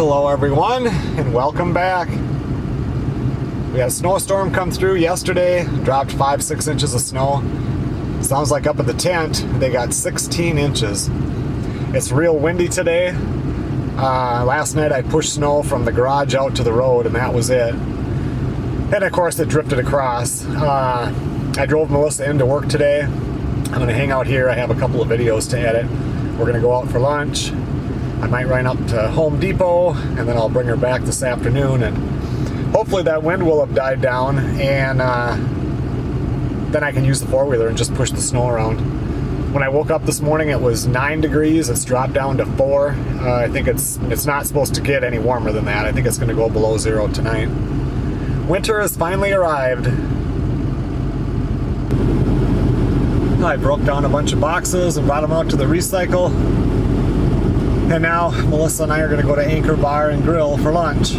Hello everyone and welcome back. We had a snowstorm come through yesterday, dropped 5-6 inches of snow. Sounds like up at the tent they got 16 inches. It's real windy today. Last night I pushed snow from the garage out to the road and that was it. And of course it drifted across. I drove Melissa into work today. I'm going to hang out here. I have a couple of videos to edit. We're going to go out for lunch. I might run up to Home Depot and then I'll bring her back this afternoon, and hopefully that wind will have died down, and then I can use the four-wheeler and just push the snow around. When I woke up this morning it was 9 degrees. It's dropped down to 4. I think it's not supposed to get any warmer than that. I think it's going to go below 0 tonight. Winter has finally arrived. I broke down a bunch of boxes and brought them out to the recycle. And now Melissa and I are going to go to Anchor Bar and Grill for lunch.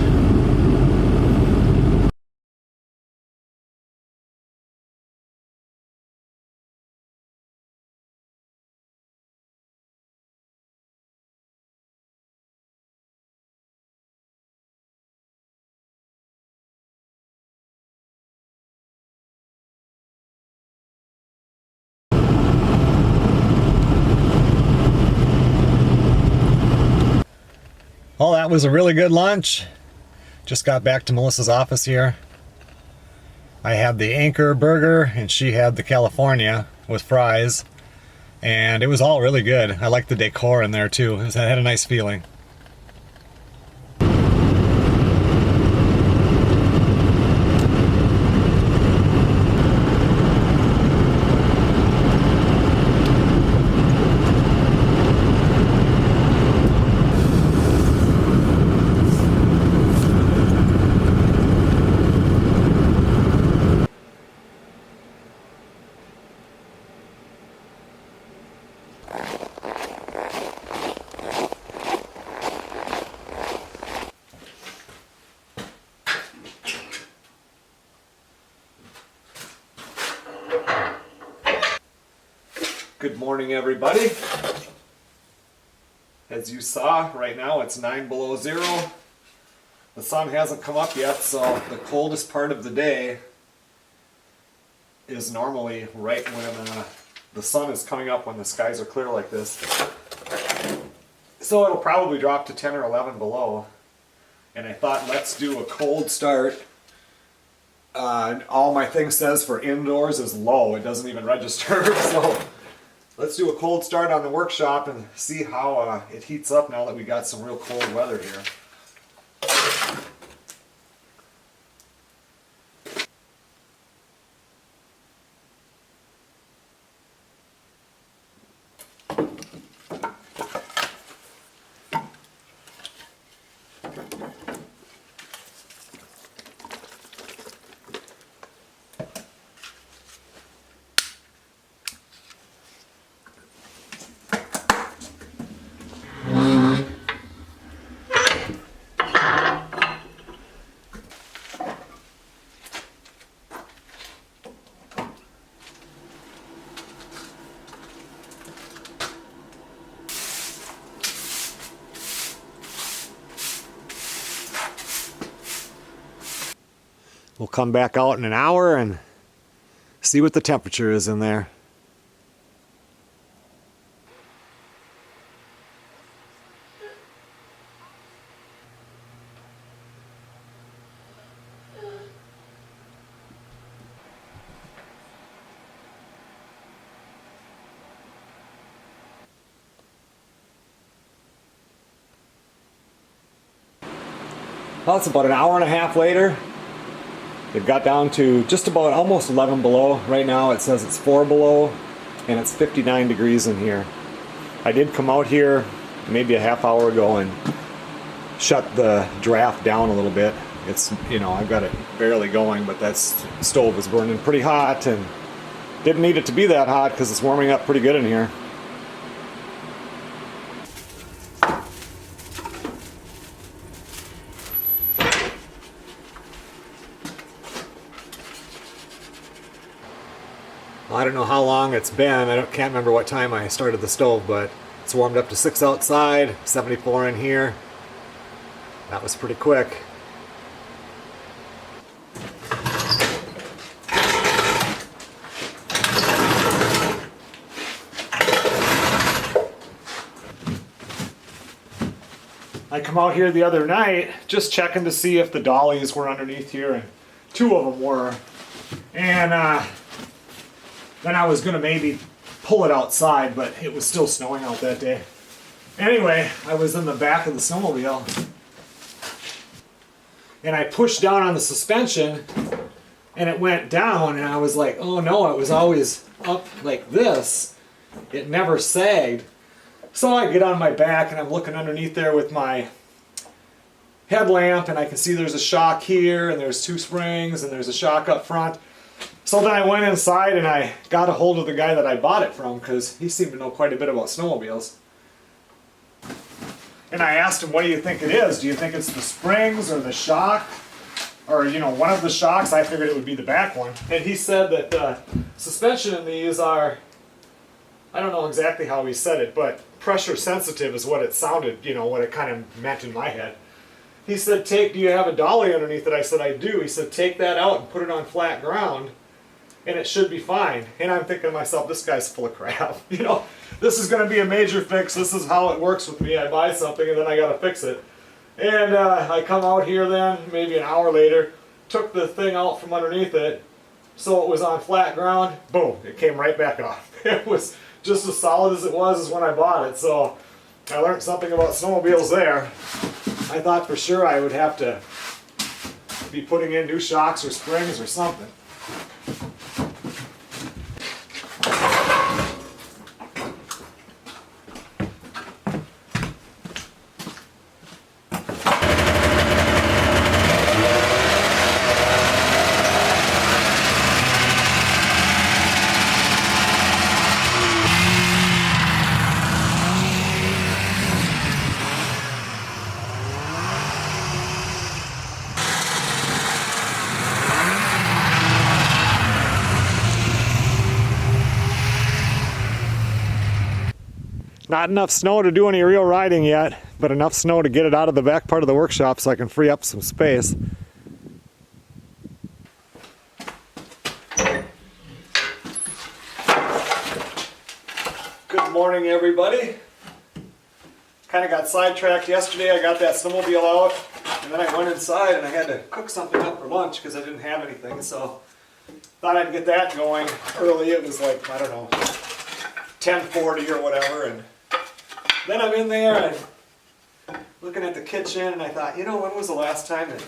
Well, that was a really good lunch. Just got back to Melissa's office here. I had the Anchor burger and she had the California with fries. And it was all really good. I like the decor in there too. It had a nice feeling. Good morning, everybody. As you saw, right now it's 9 below 0. The sun hasn't come up yet, so the coldest part of the day is normally right when the sun is coming up, when the skies are clear like this. So it'll probably drop to 10 or 11 below. And I thought, let's do a cold start. All my thing says for indoors is low. It doesn't even register, so let's do a cold start on the workshop and see how it heats up now that we got some real cold weather here. We'll come back out in an hour and see what the temperature is in there. Well, it's about an hour and a half later. It got down to just about almost 11 below. Right now it says it's 4 below and it's 59 degrees in here. I did come out here maybe a half hour ago and shut the draft down a little bit. It's, you know, I've got it barely going, but that stove is burning pretty hot and didn't need it to be that hot because it's warming up pretty good in here. I don't know how long it's been. Can't remember what time I started the stove, but it's warmed up to 6 outside, 74 in here. That was pretty quick. I come out here the other night just checking to see if the dollies were underneath here, and 2 of them were. And then I was going to maybe pull it outside, but it was still snowing out that day. Anyway, I was in the back of the snowmobile and I pushed down on the suspension and it went down, and I was like, oh no, it was always up like this. It never sagged. So I get on my back and I'm looking underneath there with my headlamp, and I can see there's a shock here and there's 2 springs and there's a shock up front. So then I went inside and I got a hold of the guy that I bought it from, because he seemed to know quite a bit about snowmobiles. And I asked him, what do you think it is? Do you think it's the springs or the shock? Or, you know, one of the shocks. I figured it would be the back one. And he said that suspension in these are, I don't know exactly how he said it, but pressure sensitive is what it sounded, you know, what it kind of meant in my head. He said, do you have a dolly underneath it? I said, I do. He said, take that out and put it on flat ground and it should be fine. And I'm thinking to myself, this guy's full of crap. You know, this is going to be a major fix. This is how it works with me. I buy something and then I got to fix it. And I come out here then, maybe an hour later, took the thing out from underneath it, so it was on flat ground. Boom, it came right back off. It was just as solid as it was as when I bought it. So I learned something about snowmobiles there. I thought for sure I would have to be putting in new shocks or springs or something. Not enough snow to do any real riding yet, but enough snow to get it out of the back part of the workshop so I can free up some space. Good morning, everybody. Kind of got sidetracked yesterday. I got that snowmobile out, and then I went inside and I had to cook something up for lunch because I didn't have anything, so thought I'd get that going early. It was like, I don't know, 10:40 or whatever, and then I'm in there and looking at the kitchen, and I thought, you know, when was the last time that,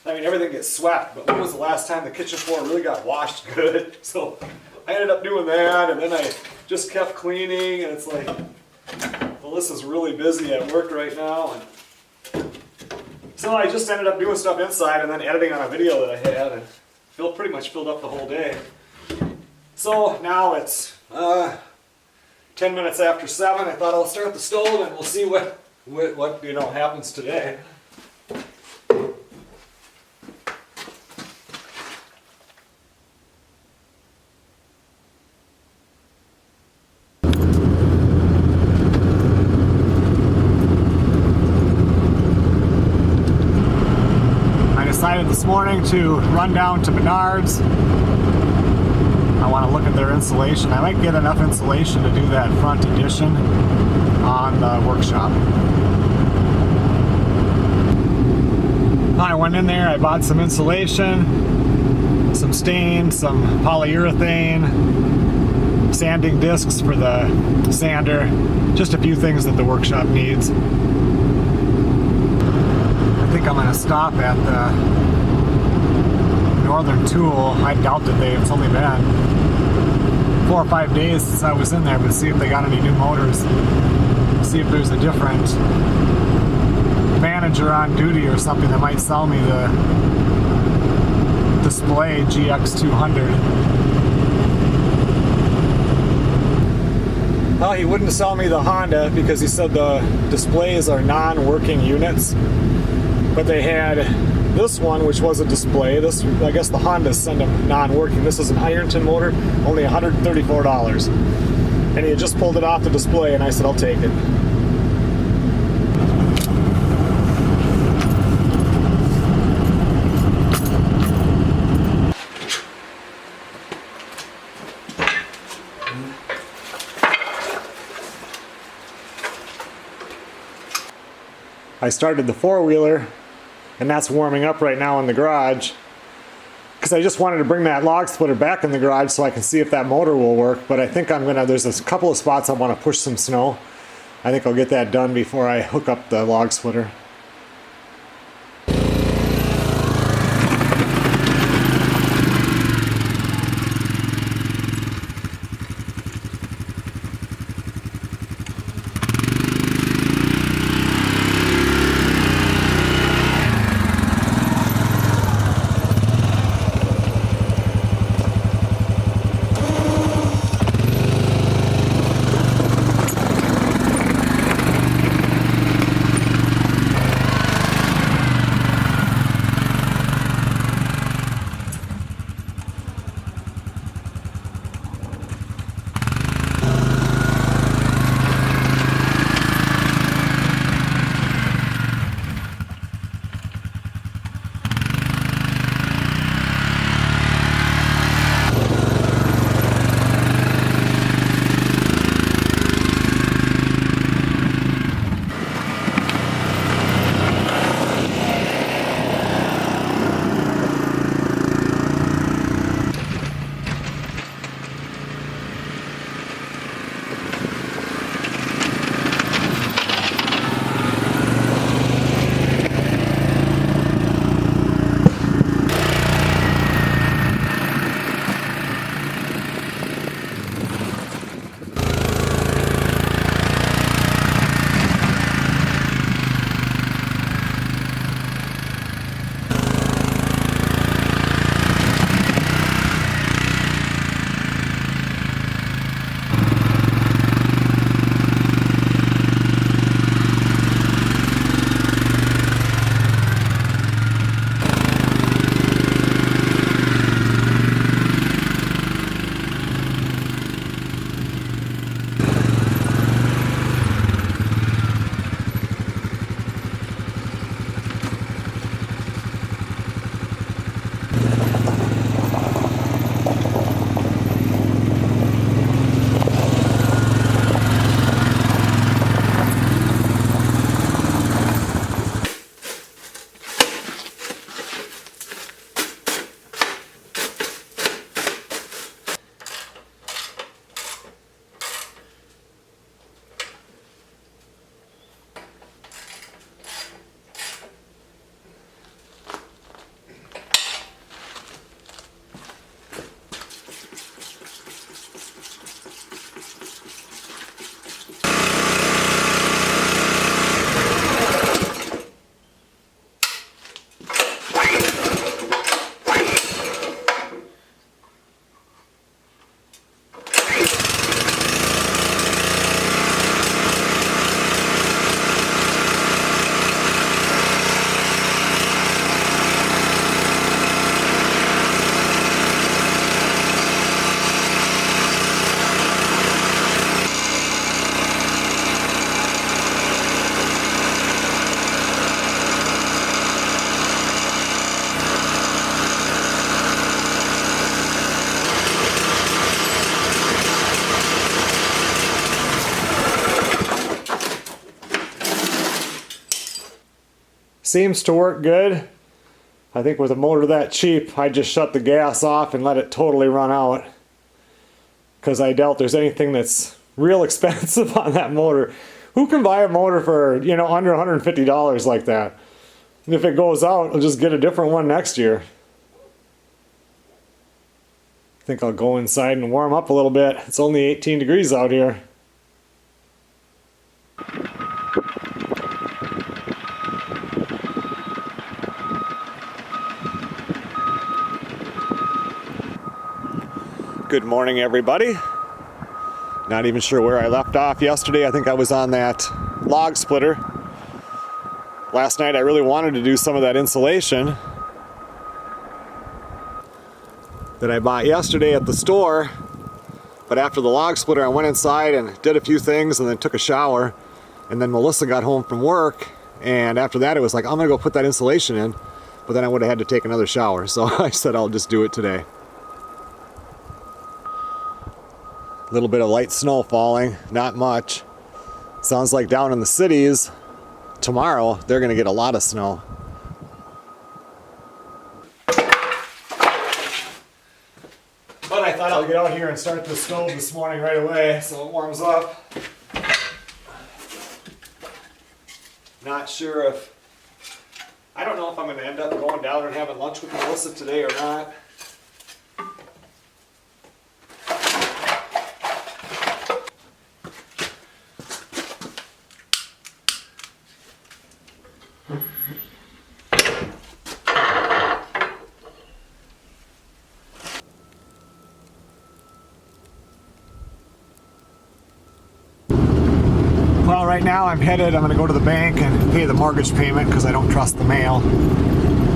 I mean, everything gets swept, but when was the last time the kitchen floor really got washed good? So I ended up doing that, and then I just kept cleaning, and it's like, Melissa's really busy at work right now, and so I just ended up doing stuff inside and then editing on a video that I had, and pretty much filled up the whole day. So now it's 10 minutes after 7. I thought I'll start the stove and we'll see what you know happens today. I decided this morning to run down to Menards. I want to look at their insulation. I might get enough insulation to do that front addition on the workshop. I went in there, I bought some insulation, some stain, some polyurethane, sanding discs for the sander, just a few things that the workshop needs. I think I'm going to stop at the Northern Tool. I doubt that it's only been 4 or 5 days since I was in there, but see if they got any new motors. See if there's a different manager on duty or something that might sell me the display GX200. Well, he wouldn't sell me the Honda because he said the displays are non-working units, but they had this one, which was a display. This, I guess the Hondas send them non-working. This is an Ironton motor, only $134. And he had just pulled it off the display, and I said, I'll take it. I started the four-wheeler, and that's warming up right now in the garage, because I just wanted to bring that log splitter back in the garage so I can see if that motor will work. But I think there's a couple of spots I want to push some snow. I think I'll get that done before I hook up the log splitter. Seems to work good. I think with a motor that cheap, I just shut the gas off and let it totally run out, because I doubt there's anything that's real expensive on that motor. Who can buy a motor for, you know, under $150 like that? And if it goes out, I'll just get a different one next year. I think I'll go inside and warm up a little bit. It's only 18 degrees out here. Good morning, everybody. Not even sure where I left off yesterday. I think I was on that log splitter. Last night I really wanted to do some of that insulation that I bought yesterday at the store, but after the log splitter I went inside and did a few things and then took a shower, and then Melissa got home from work, and after that it was like, I'm gonna go put that insulation in, but then I would have had to take another shower, so I said I'll just do it today. A little bit of light snow falling, not much. Sounds like down in the cities tomorrow they're going to get a lot of snow. But I thought I'll get out here and start the stove this morning right away so it warms up. Not sure if, I don't know if I'm going to end up going down and having lunch with Melissa today or not. Well, right now I'm going to go to the bank and pay the mortgage payment because I don't trust the mail.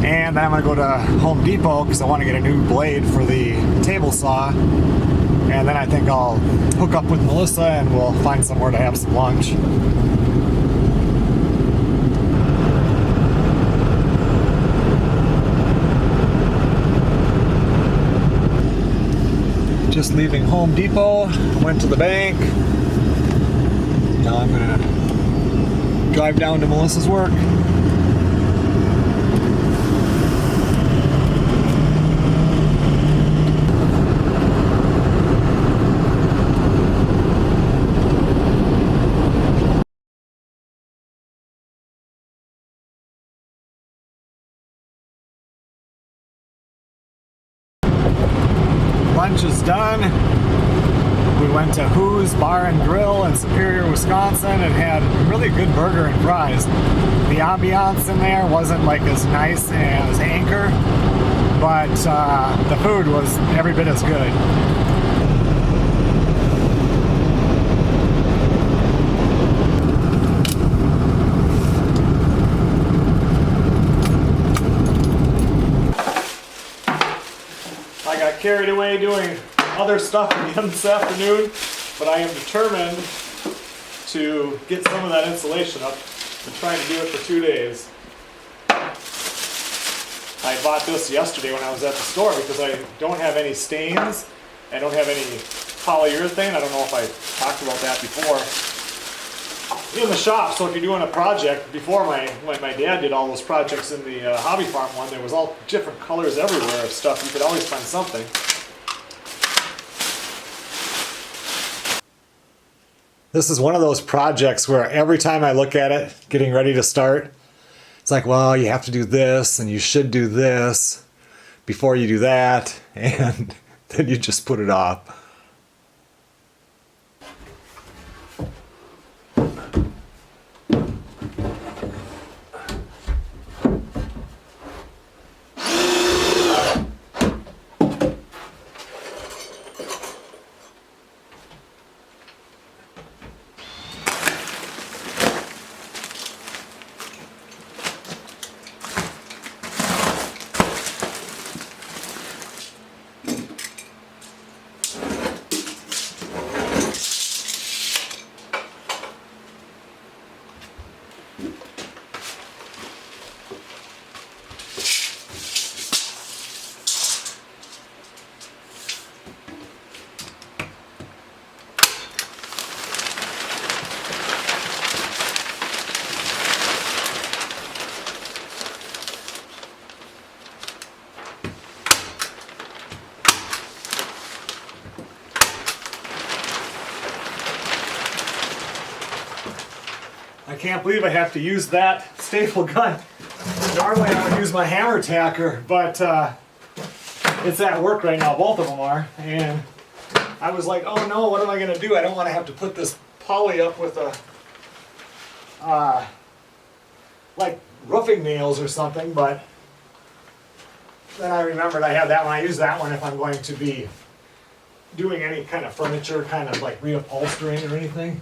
And then I'm going to go to Home Depot because I want to get a new blade for the table saw. And then I think I'll hook up with Melissa and we'll find somewhere to have some lunch. Just leaving Home Depot, went to the bank. Now I'm going to drive down to Melissa's work. Lunch is done. We went to Who's Bar and Grill in Superior, Wisconsin and had a really good burger and fries. The ambiance in there wasn't like as nice as Anchor, but the food was every bit as good. I got carried away doing other stuff again this afternoon, but I am determined to get some of that insulation up. I'm trying to do it for 2 days. I bought this yesterday when I was at the store because I don't have any stains. I don't have any polyurethane. I don't know if I talked about that before. In the shop, so if you're doing a project, before when my dad did all those projects in the hobby farm one, there was all different colors everywhere of stuff. You could always find something. This is one of those projects where every time I look at it, getting ready to start, it's like, well, you have to do this and you should do this before you do that, and then you just put it off. I can't believe I have to use that staple gun. Normally I would use my hammer tacker, but it's at work right now, both of them are, and I was like, oh no, what am I going to do? I don't want to have to put this poly up with a like roofing nails or something, but then I remembered I have that one. I use that one if I'm going to be doing any kind of furniture, kind of like reupholstering or anything.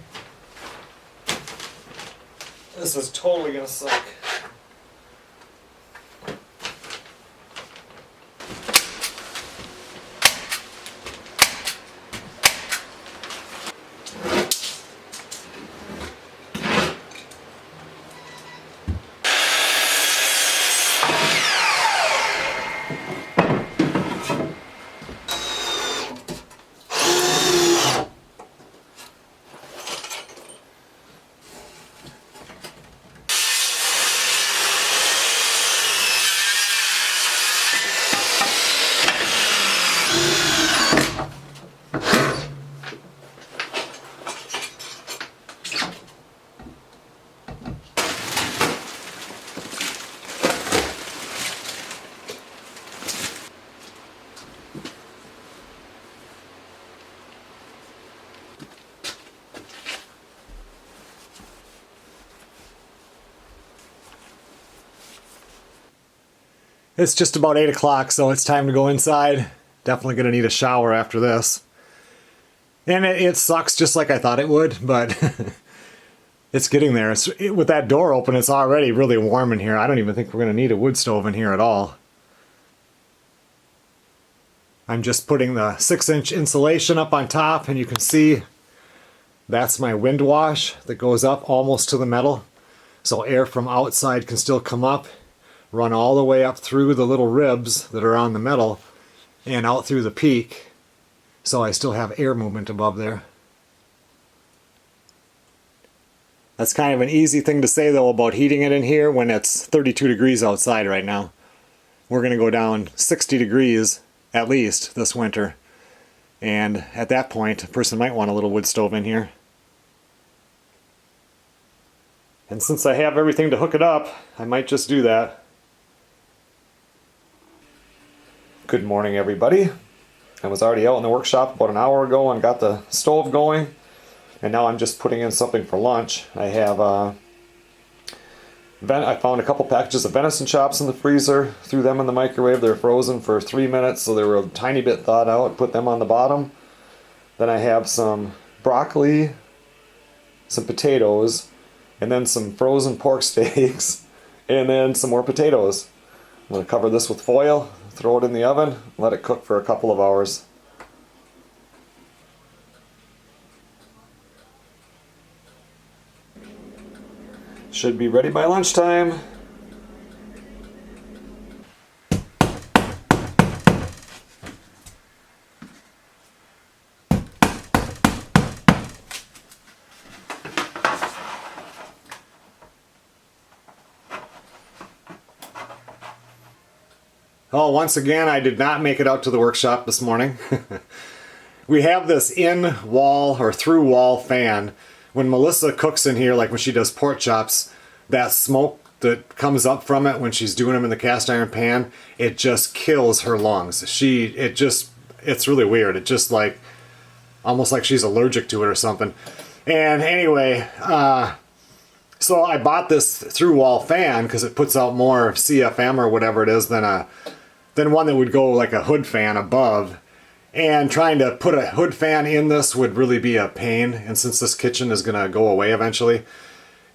This is totally gonna suck. It's just about 8 o'clock, so it's time to go inside. Definitely gonna need a shower after this. And it sucks just like I thought it would, but it's getting there. With that door open, it's already really warm in here. I don't even think we're gonna need a wood stove in here at all. I'm just putting the 6-inch insulation up on top, and you can see that's my wind wash that goes up almost to the metal. So air from outside can still come up, run all the way up through the little ribs that are on the metal, and out through the peak. So I still have air movement above there. That's kind of an easy thing to say though about heating it in here when it's 32 degrees outside right now. We're going to go down 60 degrees at least this winter, and at that point a person might want a little wood stove in here. And since I have everything to hook it up, I might just do that. Good morning, everybody. I was already out in the workshop about an hour ago and got the stove going, and now I'm just putting in something for lunch. I found a couple packages of venison chops in the freezer, threw them in the microwave. They're frozen for 3 minutes, so they were a tiny bit thawed out. Put them on the bottom. Then I have some broccoli, some potatoes, and then some frozen pork steaks, and then some more potatoes. I'm going to cover this with foil, throw it in the oven, let it cook for a couple of hours. Should be ready by lunchtime. Oh, once again, I did not make it out to the workshop this morning. We have this in-wall or through-wall fan. When Melissa cooks in here, like when she does pork chops, that smoke that comes up from it when she's doing them in the cast iron pan, it just kills her lungs. It's really weird. It just like, almost like she's allergic to it or something. And anyway, so I bought this through-wall fan because it puts out more CFM or whatever it is than one that would go like a hood fan above. And trying to put a hood fan in this would really be a pain. And since this kitchen is going to go away eventually,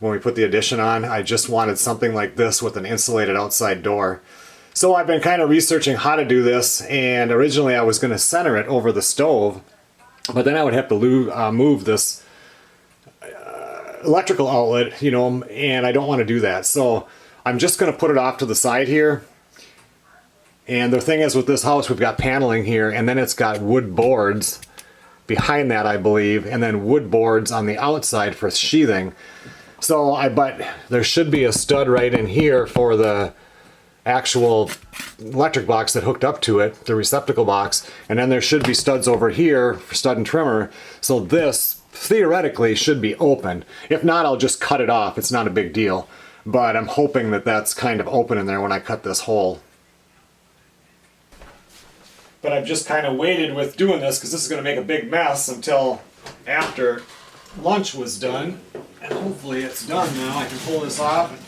when we put the addition on, I just wanted something like this with an insulated outside door. So I've been kind of researching how to do this, and originally I was going to center it over the stove, but then I would have to move this electrical outlet, you know, and I don't want to do that. So I'm just going to put it off to the side here. And the thing is, with this house, we've got paneling here, and then it's got wood boards behind that, I believe, and then wood boards on the outside for sheathing. So but there should be a stud right in here for the actual electric box that hooked up to it, the receptacle box, and then there should be studs over here for stud and trimmer. So this theoretically should be open. If not, I'll just cut it off. It's not a big deal, but I'm hoping that that's kind of open in there when I cut this hole. But I've just kind of waited with doing this because this is going to make a big mess until after lunch was done. And hopefully it's done now. I can pull this off and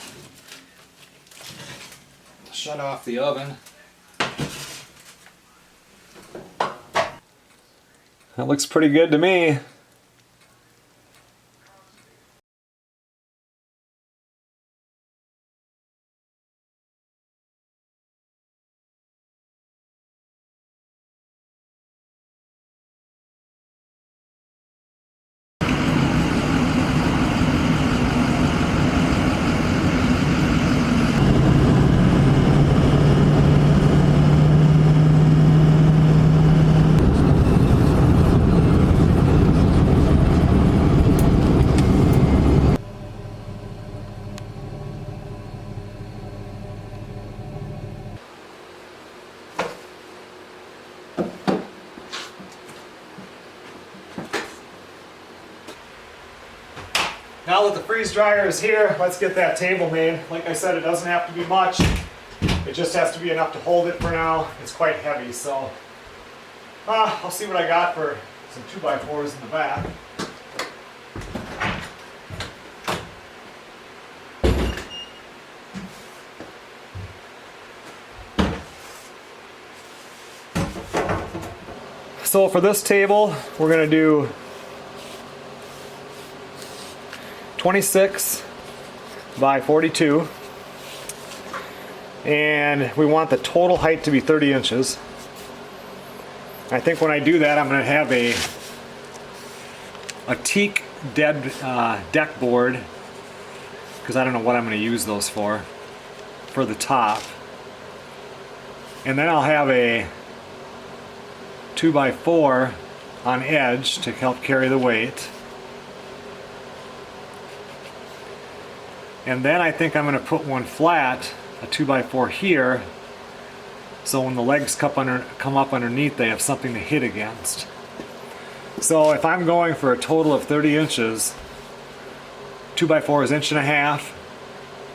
shut off the oven. That looks pretty good to me. Now that the freeze dryer is here, let's get that table made. Like I said, it doesn't have to be much. It just has to be enough to hold it for now. It's quite heavy, so I'll see what I got for some 2x4s in the back. So for this table, we're going to do 26 by 42. And we want the total height to be 30 inches. I think when I do that, I'm going to have a teak deck board, because I don't know what I'm going to use those for the top. And then I'll have a 2x4 on edge to help carry the weight. And then I think I'm going to put one flat, a 2x4 here, so when the legs come up underneath, they have something to hit against. So if I'm going for a total of 30 inches, 2x4 is 1.5 inches,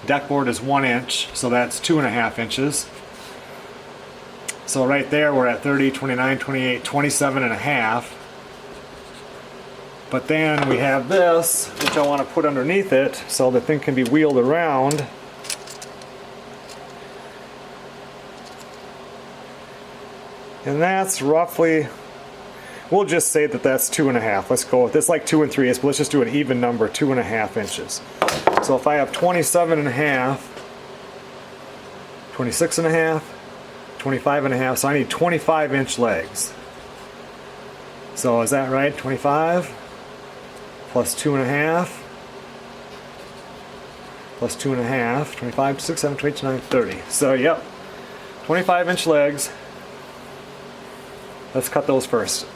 deck board is 1 inch, so that's 2.5 inches. So right there we're at 30, 29, 28, 27.5. But then we have this, which I want to put underneath it so the thing can be wheeled around. And that's roughly, we'll just say that that's 2.5. Let's go with this, like 2 and 3 but let's just do an even number, 2.5 inches. So if I have 27.5, 26.5, 25.5, so I need 25-inch legs. So is that right? 25 plus 2.5 plus 2.5, 25, 6, 7, 8, 9, 30. So yep, 25-inch legs. Let's cut those first.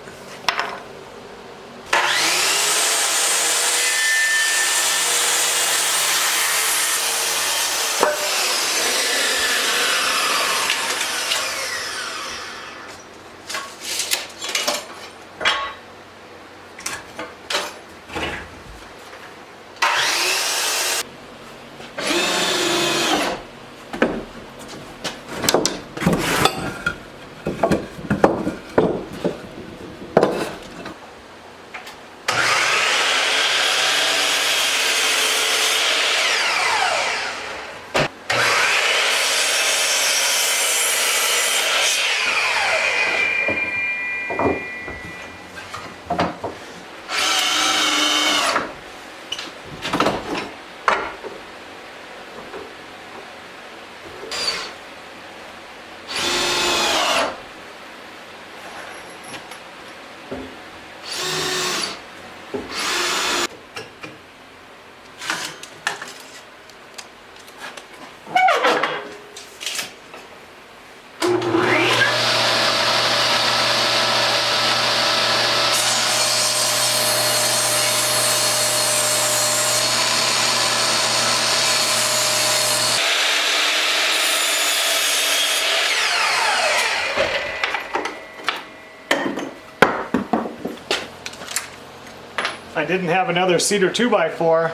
I didn't have another cedar 2x4,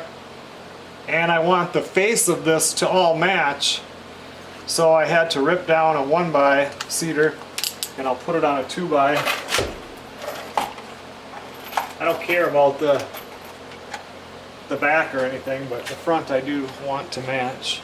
and I want the face of this to all match, so I had to rip down a 1x cedar and I'll put it on a 2x. I don't care about the back or anything, but the front I do want to match.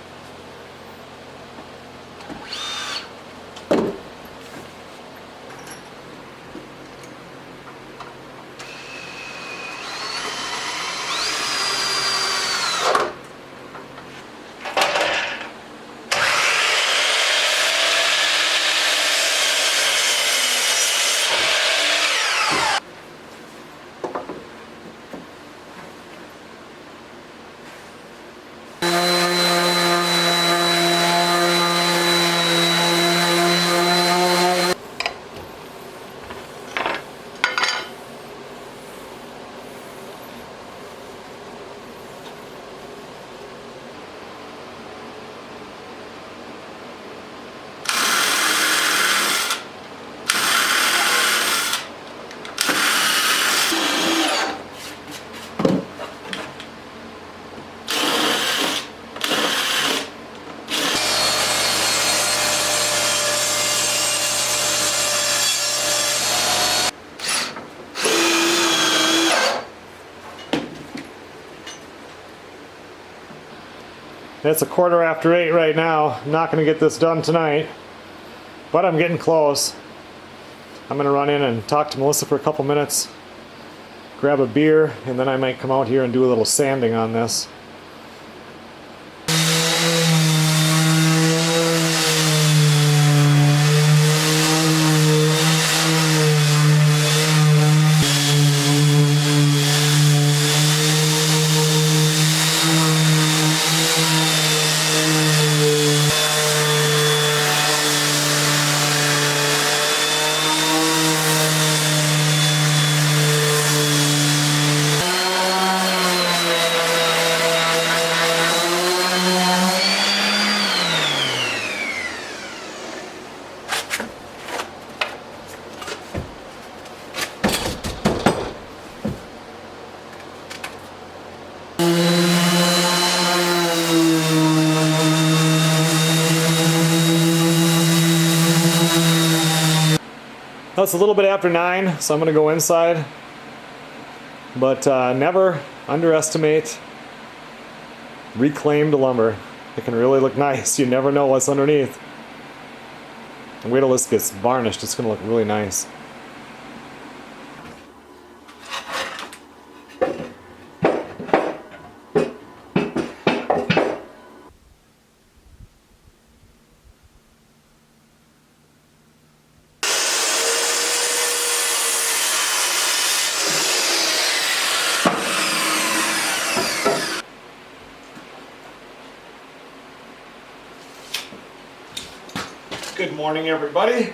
It's 8:15 right now. I'm not going to get this done tonight, but I'm getting close. I'm gonna run in and talk to Melissa for a couple minutes, grab a beer, and then I might come out here and do a little sanding on this. Well, it's a little bit after 9, so I'm going to go inside. But never underestimate reclaimed lumber. It can really look nice. You never know what's underneath. And wait till this gets varnished. It's going to look really nice. Good morning, everybody.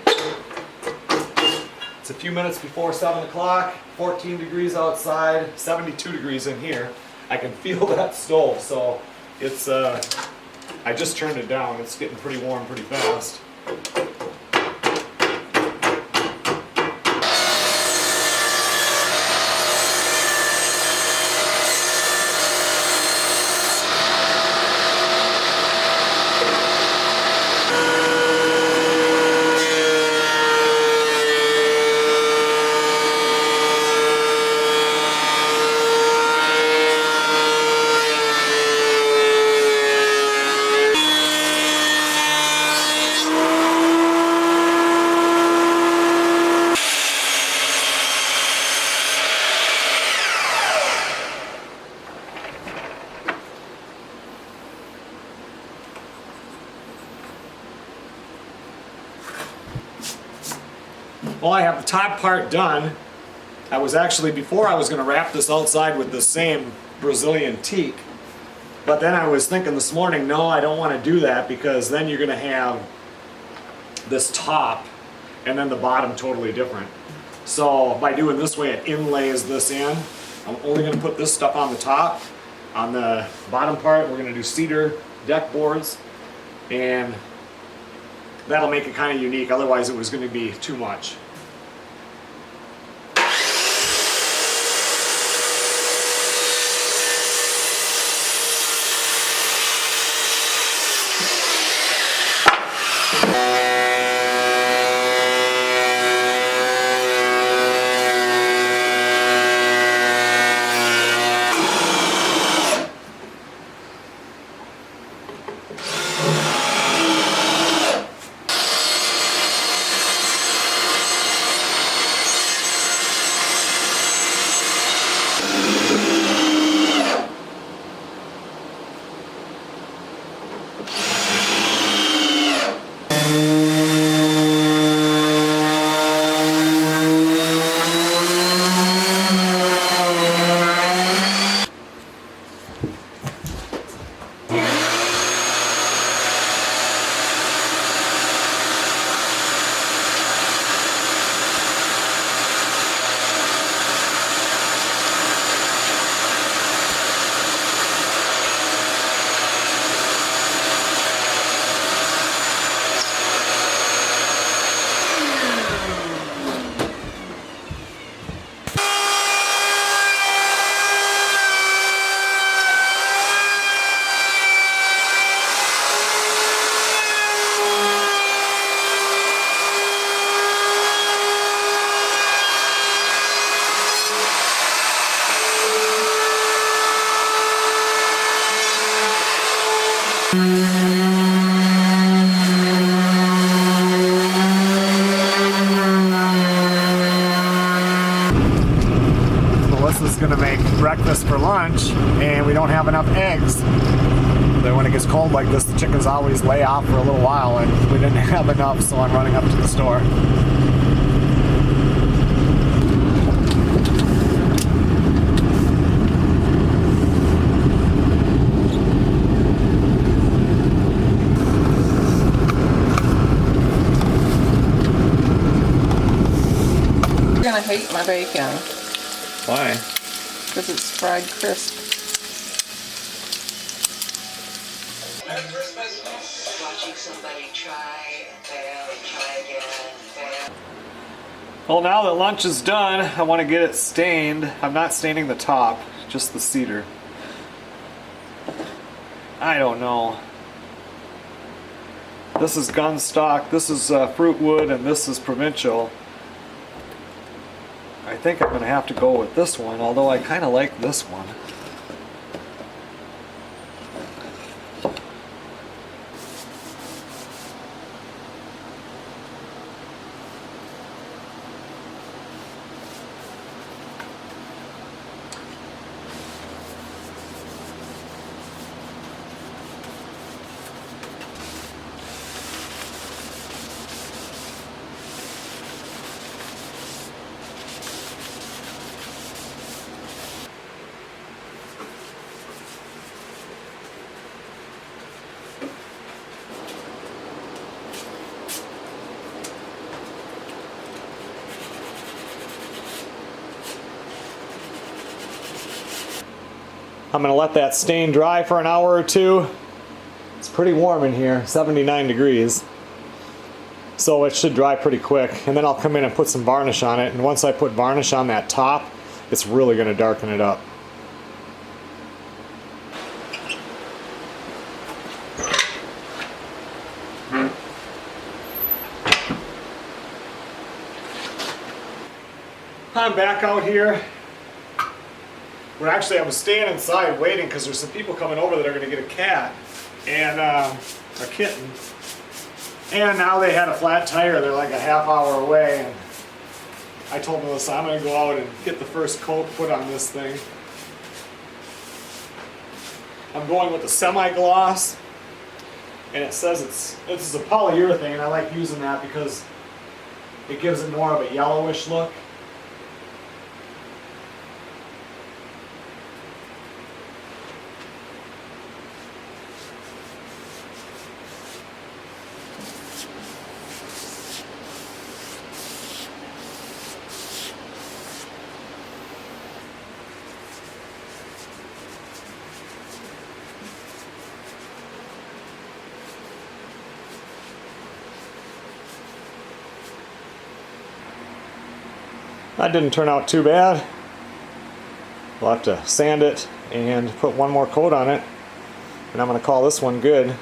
It's a few minutes before 7 o'clock, 14 degrees outside, 72 degrees in here. I can feel that stove, so it's, I just turned it down. It's getting pretty warm pretty fast. Well, I have the top part done. I was actually, before I was going to wrap this outside with the same Brazilian teak. But then I was thinking this morning, no, I don't want to do that because then you're going to have this top and then the bottom totally different. So by doing this way, it inlays this in. I'm only going to put this stuff on the top. On the bottom part, we're going to do cedar deck boards. And that'll make it kind of unique. Otherwise, it was going to be too much. gonna make breakfast for lunch and we don't have enough eggs. Then when it gets cold like this, the chickens always lay off for a little while and we didn't have enough, so I'm running up to the store. You're gonna hate my bacon. Why? Because it's fried crisp. Watching somebody try and fail and try again and fail. Well, now that lunch is done, I want to get it stained. I'm not staining the top, just the cedar. I don't know. This is gun stock, this is fruit wood, and this is provincial. I think I'm going to have to go with this one, although I kind of like this one. I'm going to let that stain dry for an hour or two. It's pretty warm in here, 79 degrees. So it should dry pretty quick. And then I'll come in and put some varnish on it. And once I put varnish on that top, it's really going to darken it up. I'm back out here. I was staying inside waiting because there's some people coming over that are going to get a cat and a kitten. And now they had a flat tire. They're like a half hour away. And I told Melissa I'm going to go out and get the first coat put on this thing. I'm going with the semi-gloss. And it says this is a polyurethane. I like using that because it gives it more of a yellowish look. That didn't turn out too bad. We'll have to sand it and put one more coat on it, and I'm going to call this one good.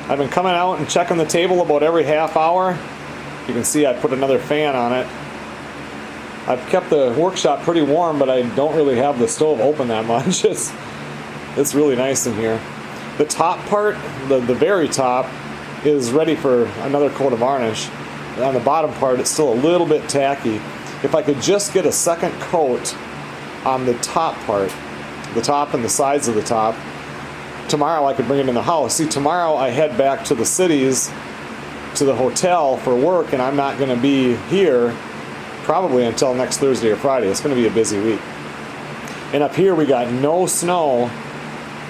I've been coming out and checking the table about every half hour. You can see I put another fan on it. I've kept the workshop pretty warm, but I don't really have the stove open that much. It's really nice in here. The top part, the very top, is ready for another coat of varnish. And on the bottom part, it's still a little bit tacky. If I could just get a second coat on the top part, the top and the sides of the top, tomorrow I could bring it in the house. See, tomorrow I head back to the cities, to the hotel for work, and I'm not going to be here probably until next Thursday or Friday. It's going to be a busy week. And up here we got no snow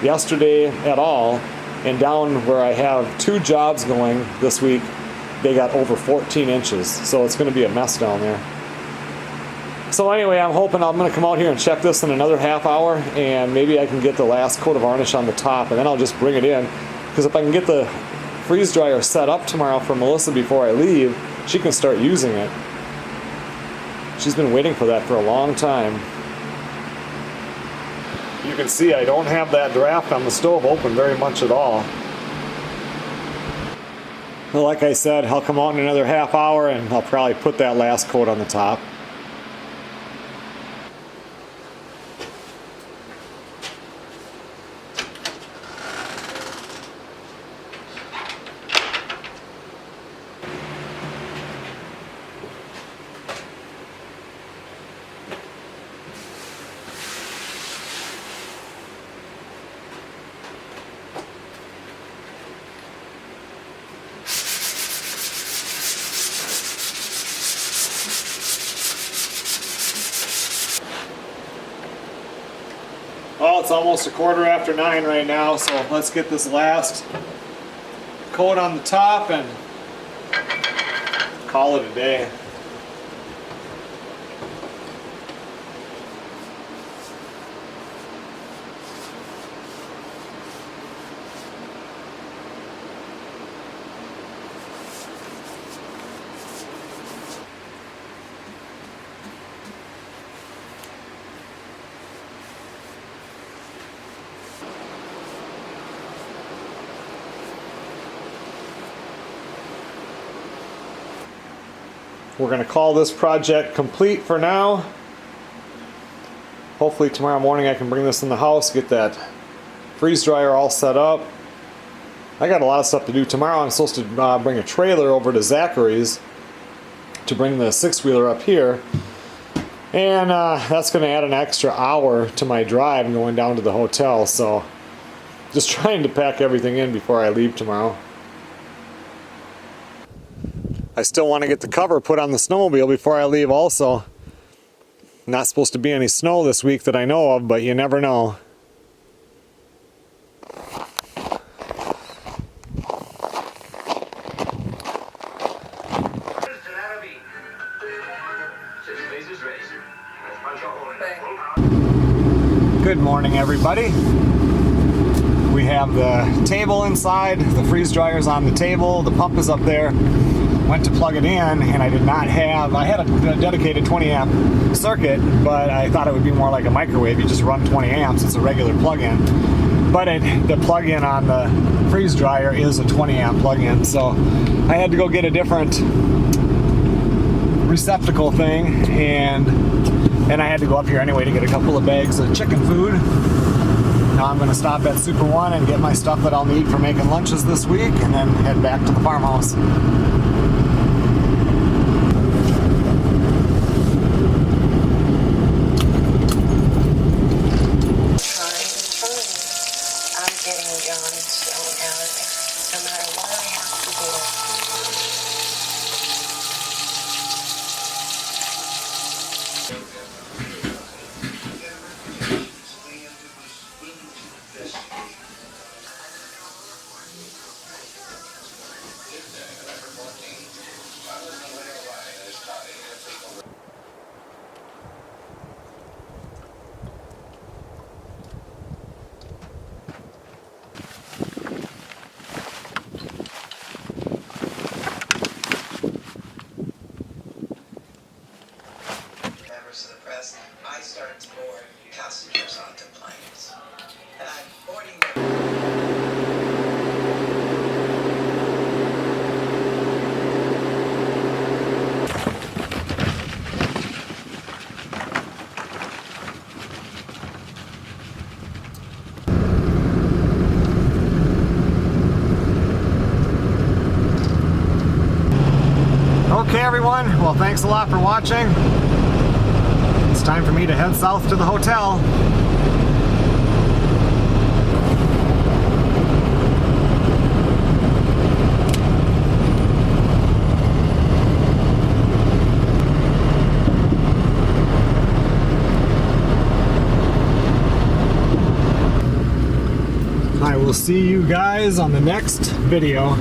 yesterday at all, and down where I have 2 jobs going this week, they got over 14 inches. So it's going to be a mess down there. So anyway, I'm hoping I'm going to come out here and check this in another half hour, and maybe I can get the last coat of varnish on the top, and then I'll just bring it in. Because if I can get the freeze dryer set up tomorrow for Melissa before I leave, she can start using it. She's been waiting for that for a long time. You can see I don't have that draft on the stove open very much at all. Well, like I said, I'll come out in another half hour and I'll probably put that last coat on the top. Well, it's almost 9:15 right now, so let's get this last coat on the top and call it a day. We're going to call this project complete for now. Hopefully tomorrow morning I can bring this in the house, get that freeze dryer all set up. I got a lot of stuff to do tomorrow. I'm supposed to bring a trailer over to Zachary's to bring the six-wheeler up here. And that's going to add an extra hour to my drive going down to the hotel. So just trying to pack everything in before I leave tomorrow. I still want to get the cover put on the snowmobile before I leave also. Not supposed to be any snow this week that I know of, but you never know. Good morning, everybody. We have the table inside, the freeze dryer's on the table, the pump is up there. Went to plug it in and I did not have, I had a dedicated 20 amp circuit, but I thought it would be more like a microwave. You just run 20 amps, it's a regular plug-in. But the plug-in on the freeze dryer is a 20 amp plug-in, so I had to go get a different receptacle thing, and I had to go up here anyway to get a couple of bags of chicken food. Now I'm going to stop at Super One and get my stuff that I'll need for making lunches this week, and then head back to the farmhouse. I start to board passengers onto planes. And I'm boarding Okay, everyone. Well, thanks a lot for watching. It's time for me to head south to the hotel. I will see you guys on the next video.